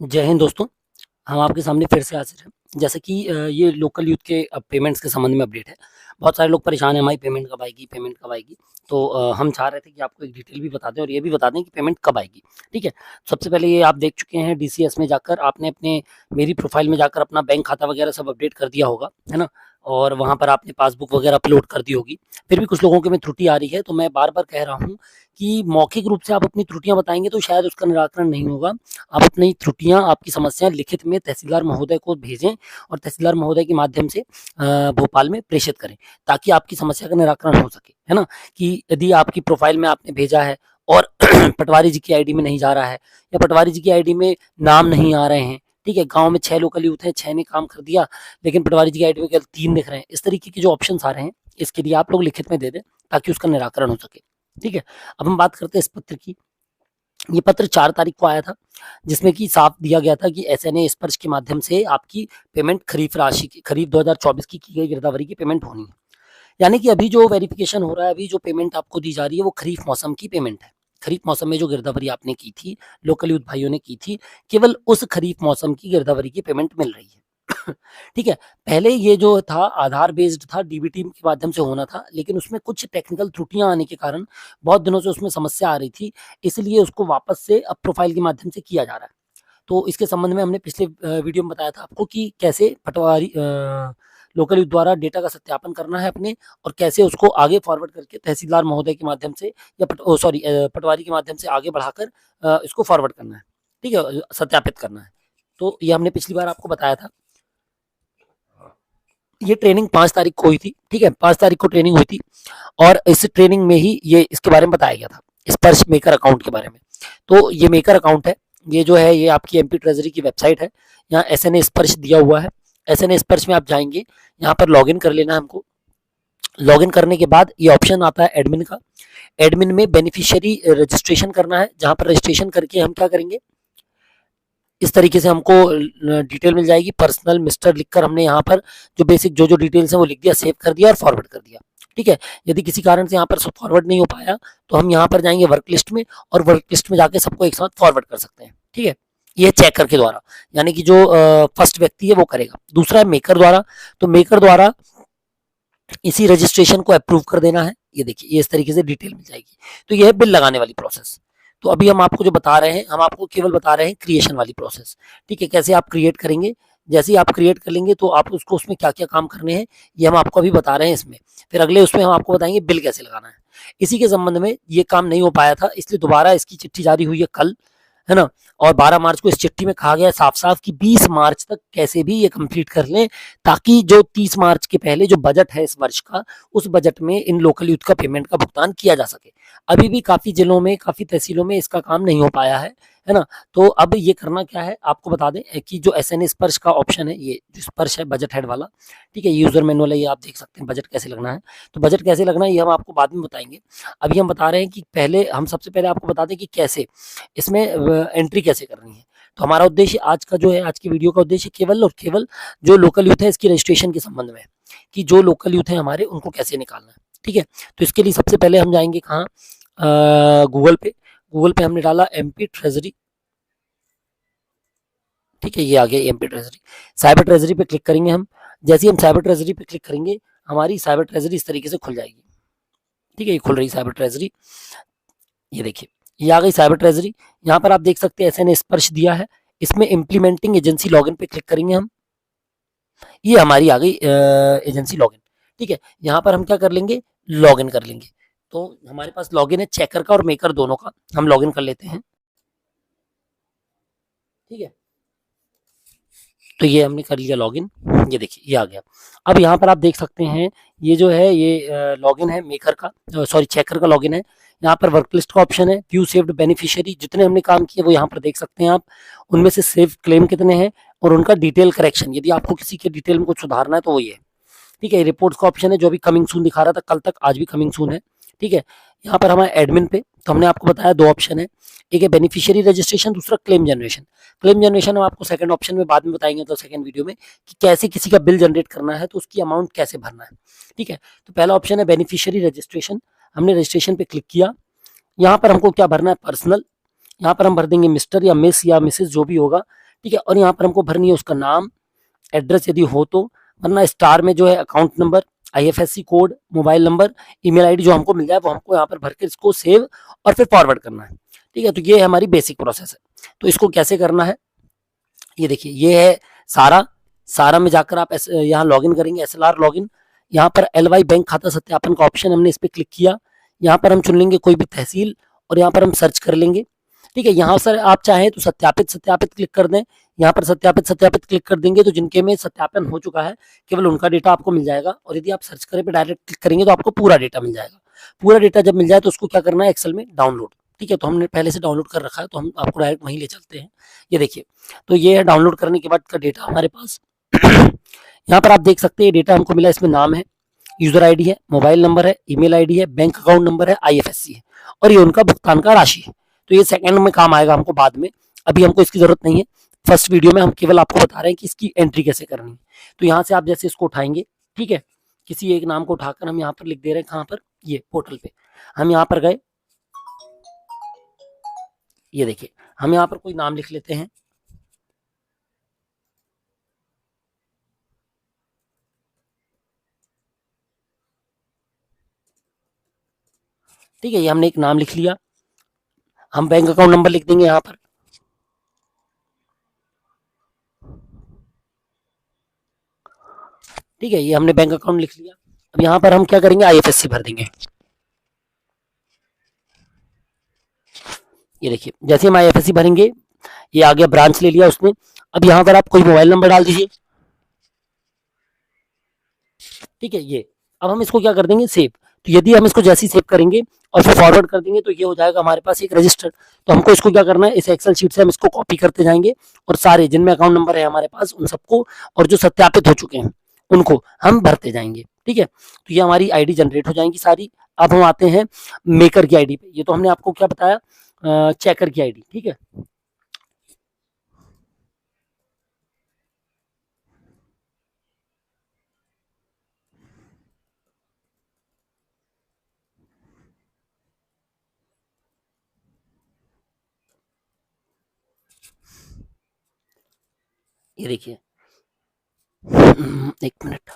जय हिंद दोस्तों। हम आपके सामने फिर से हाजिर हैं। जैसे कि ये लोकल यूथ के पेमेंट्स के संबंध में अपडेट है। बहुत सारे लोग परेशान हैं, हमारी पेमेंट कब आएगी, पेमेंट कब आएगी। तो हम चाह रहे थे कि आपको एक डिटेल भी बता दें और ये भी बता दें कि पेमेंट कब आएगी। ठीक है? सबसे पहले ये आप देख चुके हैं डीसीएस में जाकर आपने अपने मेरी प्रोफ़ाइल में जाकर अपना बैंक खाता वगैरह सब अपडेट कर दिया होगा, है ना? और वहाँ पर आपने पासबुक वगैरह अपलोड कर दी होगी। फिर भी कुछ लोगों के में त्रुटि आ रही है, तो मैं बार-बार कह रहा हूँ कि मौखिक रूप से आप अपनी त्रुटियाँ बताएँगे तो शायद उसका निराकरण नहीं होगा। आप अपनी त्रुटियाँ, आपकी समस्याएँ लिखित में तहसीलदार महोदय को भेजें और तहसीलदार महोदय के माध्यम से भोपाल में प्रेषित करें, ताकि आपकी समस्या का निराकरण हो सके, है ना? कि यदि आपकी प्रोफ़ाइल में आपने भेजा है और पटवारी जी की आईडी में नहीं जा रहा है या पटवारी जी की आईडी में नाम नहीं आ रहे हैं, ठीक है? गाँव में 6 लोकल यूथ हैं, 6 ने काम कर दिया, लेकिन पटवारी जी की आईडी में केवल 3 दिख रहे हैं। इस तरीके के जो ऑप्शंस आ रहे हैं, इसके लिए आप लोग लिखित में दे दें, ताकि उसका निराकरण हो सके, ठीक है? अब हम बात करते हैं इस पत्र की। ये पत्र 4 तारीख को आया था, जिसमें कि साफ दिया गया था कि एसएनए स्पर्श के माध्यम से आपकी पेमेंट खरीफ राशि की, खरीफ 2024 की गई गिरदावरी की पेमेंट होनी है। यानी कि अभी जो वेरिफिकेशन हो रहा है, अभी जो पेमेंट आपको दी जा रही है, वो खरीफ मौसम की पेमेंट है। खरीफ मौसम में जो गिरदावरी आपने की थी, लोकल यूथ भाइयों ने की थी, केवल उस खरीफ मौसम की गिरदावरी की पेमेंट मिल रही है। ठीक है? पहले ये जो था आधार बेस्ड था, डीबीटी के माध्यम से होना था, लेकिन उसमें कुछ टेक्निकल त्रुटियाँ आने के कारण बहुत दिनों से उसमें समस्या आ रही थी, इसलिए उसको वापस से अब प्रोफ़ाइल के माध्यम से किया जा रहा है। तो इसके संबंध में हमने पिछले वीडियो में बताया था आपको कि कैसे लोकल यूथ द्वारा डेटा का सत्यापन करना है अपने और कैसे उसको आगे फॉरवर्ड करके तहसीलदार महोदय के माध्यम से या पटवारी के माध्यम से आगे बढ़ाकर इसको फॉरवर्ड करना है, ठीक है? सत्यापित करना है। तो ये हमने पिछली बार आपको बताया था। ये ट्रेनिंग 5 तारीख को हुई थी, ठीक है? 5 तारीख को ट्रेनिंग हुई थी और इस ट्रेनिंग में ही ये इसके बारे में बताया गया था, स्पर्श मेकर अकाउंट के बारे में। तो ये मेकर अकाउंट है, ये जो है ये आपकी एमपी ट्रेजरी की वेबसाइट है, यहाँ एसएनए स्पर्श दिया हुआ है। एसएनए स्पर्श में आप जाएँगे, यहाँ पर लॉगिन कर लेना है हमको। लॉगिन करने के बाद ये ऑप्शन आता है एडमिन का। एडमिन में बेनिफिशियरी रजिस्ट्रेशन करना है, जहाँ पर रजिस्ट्रेशन करके हम क्या करेंगे, इस तरीके से हमको डिटेल मिल जाएगी। पर्सनल मिस्टर लिखकर हमने यहाँ पर जो बेसिक जो डिटेल्स हैं वो लिख दिया, सेव कर दिया और फॉरवर्ड कर दिया, ठीक है? यदि किसी कारण से यहाँ पर फॉरवर्ड नहीं हो पाया तो हम यहाँ पर जाएंगे वर्क लिस्ट में और वर्क लिस्ट में जाके सबको एक साथ फॉरवर्ड कर सकते हैं, ठीक है? ये चेकर के द्वारा, यानी कि जो फर्स्ट व्यक्ति है वो करेगा। दूसरा है मेकर द्वारा, तो मेकर द्वारा इसी रजिस्ट्रेशन को अप्रूव कर देना है। ये देखिए, ये इस तरीके से डिटेल मिल जाएगी। तो ये है बिल लगाने वाली प्रोसेस। तो अभी हम आपको जो बता रहे हैं, हम आपको केवल बता रहे हैं क्रिएशन वाली प्रोसेस, ठीक है? कैसे आप क्रिएट करेंगे, जैसे ही आप क्रिएट कर लेंगे तो आप उसको उसमें क्या-क्या काम करने हैं, ये हम आपको अभी बता रहे हैं इसमें। फिर अगले उसमें हम आपको बताएँगे बिल कैसे लगाना है। इसी के संबंध में ये काम नहीं हो पाया था, इसलिए दोबारा इसकी चिट्ठी जारी हुई है कल, है ना? और 12 मार्च को इस चिट्ठी में कहा गया है साफ-साफ कि 20 मार्च तक कैसे भी ये कंप्लीट कर लें, ताकि जो 30 मार्च के पहले जो बजट है इस वर्ष का, उस बजट में इन लोकल यूथ का पेमेंट का भुगतान किया जा सके। अभी भी काफ़ी जिलों में, काफ़ी तहसीलों में इसका काम नहीं हो पाया है ना? तो अब ये करना क्या है, आपको बता दें कि जो एसएनए स्पर्श का ऑप्शन है, ये जो स्पर्श है बजट हेड वाला, ठीक है? यूज़र मैनुअल है, ये आप देख सकते हैं बजट कैसे लगना है। तो बजट कैसे लगना है ये हम आपको बाद में बताएँगे। अभी हम बता रहे हैं कि पहले हम सबसे पहले आपको बता दें कि कैसे इसमें एंट्री कैसे करनी है। तो हमारा उद्देश्य आज का जो है, आज की वीडियो का उद्देश्य केवल और केवल जो लोकल यूथ है इसकी रजिस्ट्रेशन के संबंध में है, कि जो लोकल यूथ है हमारे उनको कैसे निकालना है, ठीक है? तो इसके लिए सबसे पहले हम जाएँगे कहाँ, गूगल पे। गूगल पे हमने डाला एमपी ट्रेज़री, ठीक है? ये आ गया एमपी ट्रेज़री। साइबर ट्रेज़री पे क्लिक करेंगे हम। जैसे ही हम साइबर ट्रेज़री पे क्लिक करेंगे, हमारी साइबर ट्रेज़री इस तरीके से खुल जाएगी, ठीक है? ये खुल रही है साइबर ट्रेज़री। ये देखिए, ये आ गई साइबर ट्रेज़री। यहाँ पर आप देख सकते हैं एसएनए स्पर्श दिया है। इसमें इम्प्लीमेंटिंग एजेंसी लॉगिन पे क्लिक करेंगे हम। ये हमारी आ गई एजेंसी लॉगिन, ठीक है? यहाँ पर हम क्या कर लेंगे, लॉगिन कर लेंगे। तो हमारे पास लॉगिन है चेकर का और मेकर दोनों का, हम लॉगिन कर लेते हैं, ठीक है? तो ये हमने कर लिया लॉगिन, ये देखिए ये आ गया। अब यहाँ पर आप देख सकते हैं ये जो है ये लॉगिन है मेकर का, सॉरी चेकर का लॉगिन है। यहाँ पर वर्क लिस्ट का ऑप्शन है, व्यू सेव्ड बेनिफिशियरी, जितने हमने काम किए वो यहाँ पर देख सकते हैं आप। उनमें से सेव क्लेम कितने हैं और उनका डिटेल करेक्शन, यदि आपको किसी के डिटेल में कुछ सुधारना है तो वो ये है, ठीक है? रिपोर्ट्स का ऑप्शन है, जो भी कमिंग सून दिखा रहा था कल तक, आज भी कमिंग सून है, ठीक है? यहाँ पर हमारे एडमिन पे तो हमने आपको बताया 2 ऑप्शन है, एक है बेनिफिशियरी रजिस्ट्रेशन, दूसरा क्लेम जनरेशन। क्लेम जनरेशन हम आपको सेकंड ऑप्शन में बाद में बताएंगे, तो सेकंड वीडियो में, कि कैसे किसी का बिल जनरेट करना है तो उसकी अमाउंट कैसे भरना है, ठीक है? तो पहला ऑप्शन है बेनिफिशियरी रजिस्ट्रेशन। हमने रजिस्ट्रेशन पे क्लिक किया। यहाँ पर हमको क्या भरना है, पर्सनल। यहाँ पर हम भर देंगे मिस्टर या मिस या मिसेस जो भी होगा, ठीक है। और यहाँ पर हमको भरनी है उसका नाम, एड्रेस यदि हो तो, वरना स्टार में जो है account number, IFSC code, mobile number, email ID जो हमको मिल जाए वो हमको यहाँ पर भर के इसको सेव और फिर फॉरवर्ड करना है। ठीक है, तो ये हमारी बेसिक प्रोसेस है। तो इसको कैसे करना है, ये देखिए, ये है सारा। सारा में जाकर आप यहाँ लॉगिन करेंगे, SLR लॉगिन। यहाँ पर LY बैंक खाता सत्यापन का ऑप्शन, हमने इस पर क्लिक किया। यहाँ पर हम चुन लेंगे कोई भी तहसील और यहाँ पर हम सर्च कर लेंगे। ठीक है, यहाँ सर आप चाहें तो सत्यापित सत्यापित क्लिक कर दें। यहाँ पर सत्यापित सत्यापित क्लिक कर देंगे तो जिनके में सत्यापन हो चुका है केवल उनका डेटा आपको मिल जाएगा। और यदि आप सर्च करें पे डायरेक्ट क्लिक करेंगे तो आपको पूरा डेटा मिल जाएगा। पूरा डेटा जब मिल जाए तो उसको क्या करना है, एक्सेल में डाउनलोड। ठीक है, तो हमने पहले से डाउनलोड कर रखा है तो हम आपको डायरेक्ट वहीं ले चलते हैं। ये देखिए, तो ये है डाउनलोड करने के बाद का डेटा हमारे पास। यहाँ पर आप देख सकते हैं डेटा हमको मिला, इसमें नाम है, यूजर आईडी है, मोबाइल नंबर है, ईमेल आईडी है, बैंक अकाउंट नंबर है, आईएफएससी है और ये उनका भुगतान का राशि है। तो ये सेकंड में काम आएगा हमको बाद में, अभी हमको इसकी जरूरत नहीं है। फर्स्ट वीडियो में हम केवल आपको बता रहे हैं कि इसकी एंट्री कैसे करनी है। तो यहाँ से आप जैसे इसको उठाएंगे, ठीक है, किसी एक नाम को उठाकर हम यहाँ पर लिख दे रहे हैं, कहाँ पर, ये पोर्टल पे। हम यहाँ पर गए, ये देखिए, हम यहाँ पर कोई नाम लिख लेते हैं। ठीक है, ये हमने एक नाम लिख लिया। हम बैंक अकाउंट नंबर लिख देंगे यहाँ पर। ठीक है, ये हमने बैंक अकाउंट लिख लिया। अब यहाँ पर हम क्या करेंगे, आईएफएससी भर देंगे। ये देखिए, जैसे हम आईएफएससी भरेंगे, ये आ गया, ब्रांच ले लिया उसने। अब यहाँ पर आप कोई मोबाइल नंबर डाल दीजिए। ठीक है, ये अब हम इसको क्या कर देंगे, सेव। तो यदि हम इसको जैसे ही सेव करेंगे और फिर फॉरवर्ड कर देंगे तो ये हो जाएगा हमारे पास एक रजिस्टर। तो हमको इसको क्या करना है, इस एक्सेल शीट से हम इसको कॉपी करते जाएंगे और सारे जिनमें अकाउंट नंबर है हमारे पास उन सबको, और जो सत्यापित हो चुके हैं उनको हम भरते जाएंगे। ठीक है, तो ये हमारी आईडी जनरेट हो जाएंगी सारी। अब हम आते हैं मेकर की आईडी पे। ये तो हमने आपको क्या बताया, चेकर की आईडी। ठीक है, ये देखिए, एक मिनट,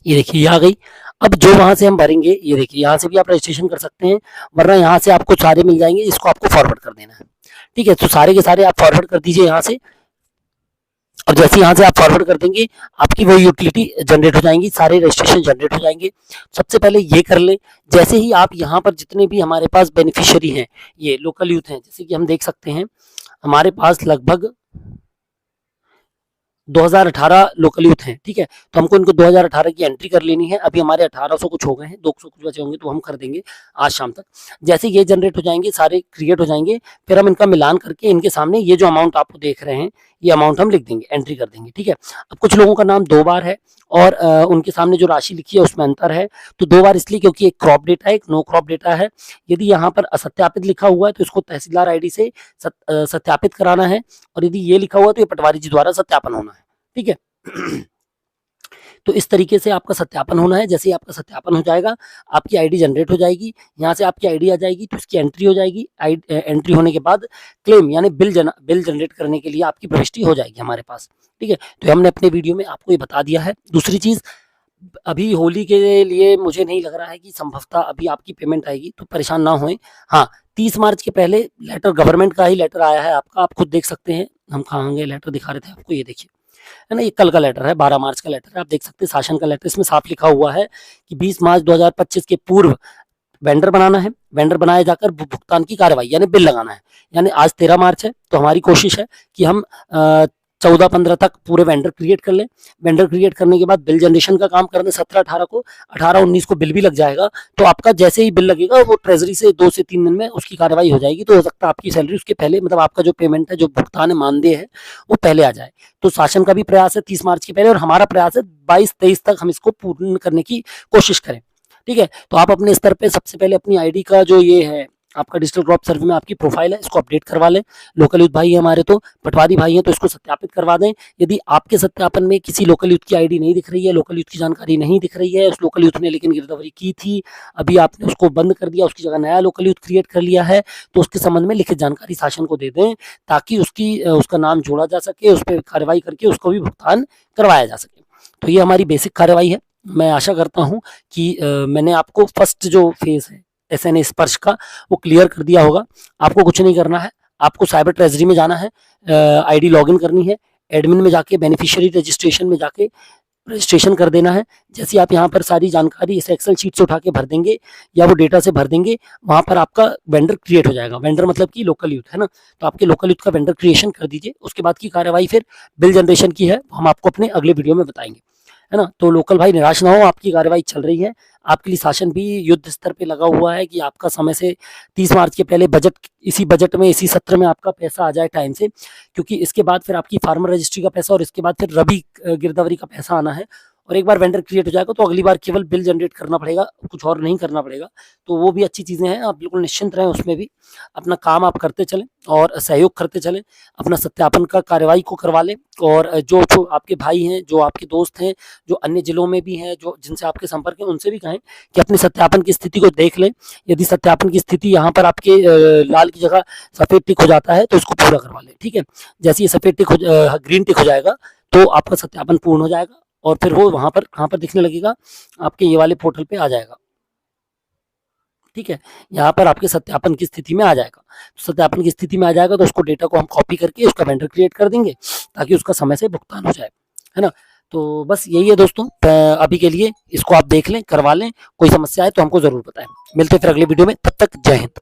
ये देखिए, ये आ गई। अब जो वहां से हम भरेंगे, ये देखिए, यहाँ से भी आप रजिस्ट्रेशन कर सकते हैं, वरना यहाँ से आपको सारे मिल जाएंगे, इसको आपको फॉरवर्ड कर देना है। ठीक है, तो सारे के सारे आप फॉरवर्ड कर दीजिए यहाँ से। और जैसे यहाँ से आप फॉरवर्ड कर देंगे, आपकी वो यूटिलिटी जनरेट हो जाएंगी, सारे रजिस्ट्रेशन जनरेट हो जाएंगे। सबसे पहले ये कर लें। जैसे ही आप यहाँ पर जितने भी हमारे पास बेनिफिशियरी हैं, ये लोकल यूथ हैं, जैसे कि हम देख सकते हैं हमारे पास लगभग 2018 लोकल यूथ हैं। ठीक है, तो हमको इनको 2018 की एंट्री कर लेनी है। अभी हमारे 1800 कुछ हो गए हैं, 200 कुछ बचे होंगे, तो हम कर देंगे आज शाम तक। जैसे ये जनरेट हो जाएंगे, सारे क्रिएट हो जाएंगे, फिर हम इनका मिलान करके इनके सामने ये जो अमाउंट आपको देख रहे हैं, ये अमाउंट हम लिख देंगे, एंट्री कर देंगे। ठीक है, अब कुछ लोगों का नाम 2 बार है और उनके सामने जो राशि लिखी है उसमें अंतर है। तो 2 बार इसलिए क्योंकि एक क्रॉप डेटा है, एक नो क्रॉप डेटा है। यदि यहाँ पर असत्यापित लिखा हुआ है तो इसको तहसीलदार आईडी से सत्यापित कराना है, और यदि ये लिखा हुआ है तो ये पटवारी जी द्वारा सत्यापन होना है। ठीक है, तो इस तरीके से आपका सत्यापन होना है। जैसे ही आपका सत्यापन हो जाएगा, आपकी आईडी जनरेट हो जाएगी। यहाँ से आपकी आईडी आ जाएगी तो इसकी एंट्री हो जाएगी। एंट्री होने के बाद क्लेम यानी बिल जनरेट करने के लिए आपकी प्रविष्टि हो जाएगी हमारे पास। ठीक है, तो हमने अपने वीडियो में आपको ये बता दिया है। दूसरी चीज, अभी होली के लिए मुझे नहीं लग रहा है कि संभवतः अभी आपकी पेमेंट आएगी, तो परेशान ना होएं। हाँ, 30 मार्च के पहले लेटर, गवर्नमेंट का ही लेटर आया है आपका, आप खुद देख सकते हैं। हम कहाँ गए, लेटर दिखा रहे थे आपको, ये देखिए, है ना, ये कल का लेटर है, 12 मार्च का लेटर है, आप देख सकते हैं, शासन का लेटर। इसमें साफ लिखा हुआ है कि 20 मार्च 2025 के पूर्व वेंडर बनाना है, वेंडर बनाया जाकर भुगतान की कार्रवाई यानी बिल लगाना है। यानी आज 13 मार्च है, तो हमारी कोशिश है कि हम 14-15 तक पूरे वेंडर क्रिएट कर लें। वेंडर क्रिएट करने के बाद बिल जनरेशन का काम कर दें 17-18 को, 18-19 को बिल भी लग जाएगा। तो आपका जैसे ही बिल लगेगा वो ट्रेजरी से 2 से 3 दिन में उसकी कार्रवाई हो जाएगी। तो हो सकता है आपकी सैलरी उसके पहले, मतलब आपका जो पेमेंट है, जो भुगतान है, मानदेय है, वो पहले आ जाए। तो शासन का भी प्रयास है 30 मार्च के पहले, और हमारा प्रयास है 22-23 तक हम इसको पूर्ण करने की कोशिश करें। ठीक है। तो आप अपने स्तर पे सबसे पहले अपनी आईडी का जो ये है आपका डिजिटल क्रॉप सर्वे में आपकी प्रोफाइल है, इसको अपडेट करवा लें। लोकल यूथ भाई है हमारे, तो पटवारी भाई हैं, तो इसको सत्यापित करवा दें। यदि आपके सत्यापन में किसी लोकल यूथ की आईडी नहीं दिख रही है, लोकल यूथ की जानकारी नहीं दिख रही है, उस लोकल यूथ ने लेकिन गिरदावरी की थी, अभी आपने उसको बंद कर दिया, उसकी जगह नया लोकल यूथ क्रिएट कर लिया है, तो उसके संबंध में लिखित जानकारी शासन को दे दें, ताकि उसका नाम जोड़ा जा सके, उस पर कार्रवाई करके उसको भी भुगतान करवाया जा सके। तो ये हमारी बेसिक कार्रवाई है। मैं आशा करता हूँ कि मैंने आपको फर्स्ट जो फेज है एसएनए स्पर्श का वो क्लियर कर दिया होगा। आपको कुछ नहीं करना है, आपको साइबर ट्रेजरी में जाना है, आईडी लॉगिन करनी है, एडमिन में जाके बेनिफिशियरी रजिस्ट्रेशन में जाके रजिस्ट्रेशन कर देना है। जैसे आप यहाँ पर सारी जानकारी इस एक्सेल शीट से उठा के भर देंगे या वो डेटा से भर देंगे, वहाँ पर आपका वेंडर क्रिएट हो जाएगा। वेंडर मतलब कि लोकल यूथ है ना, तो आपके लोकल यूथ का वेंडर क्रिएशन कर दीजिए। उसके बाद की कार्रवाई फिर बिल जनरेशन की है, हम आपको अपने अगले वीडियो में बताएंगे, है ना। तो लोकल भाई निराश ना हो, आपकी कार्रवाई चल रही है। आपके लिए शासन भी युद्ध स्तर पे लगा हुआ है कि आपका समय से 30 मार्च के पहले इसी बजट में, इसी सत्र में आपका पैसा आ जाए टाइम से, क्योंकि इसके बाद फिर आपकी फार्मर रजिस्ट्री का पैसा और इसके बाद फिर रबी गिरदावरी का पैसा आना है। और एक बार वेंडर क्रिएट हो जाएगा तो अगली बार केवल बिल जनरेट करना पड़ेगा, कुछ और नहीं करना पड़ेगा। तो वो भी अच्छी चीज़ें हैं, आप बिल्कुल निश्चिंत रहें उसमें भी। अपना काम आप करते चलें और सहयोग करते चलें, अपना सत्यापन का कार्रवाई को करवा लें। और जो जो आपके भाई हैं, जो आपके दोस्त हैं, जो अन्य जिलों में भी हैं, जो जिनसे आपके संपर्क हैं, उनसे भी कहें कि अपने सत्यापन की स्थिति को देख लें। यदि सत्यापन की स्थिति यहाँ पर आपके लाल की जगह सफ़ेद टिक हो जाता है तो इसको पूरा करवा लें, ठीक है। जैसे ये सफ़ेद टिक ग्रीन टिक हो जाएगा तो आपका सत्यापन पूर्ण हो जाएगा और फिर वो वहाँ पर कहाँ पर दिखने लगेगा, आपके ये वाले पोर्टल पे आ जाएगा, ठीक है। यहाँ पर आपके सत्यापन की स्थिति में आ जाएगा। सत्यापन की स्थिति में आ जाएगा तो उसको डेटा को हम कॉपी करके उसका वेंडर क्रिएट कर देंगे ताकि उसका समय से भुगतान हो जाए, है ना। तो बस यही है दोस्तों, अभी के लिए इसको आप देख लें, करवा लें। कोई समस्या है तो हमको ज़रूर बताएं। मिलते हैं फिर अगले वीडियो में, तब तक जय हिंद।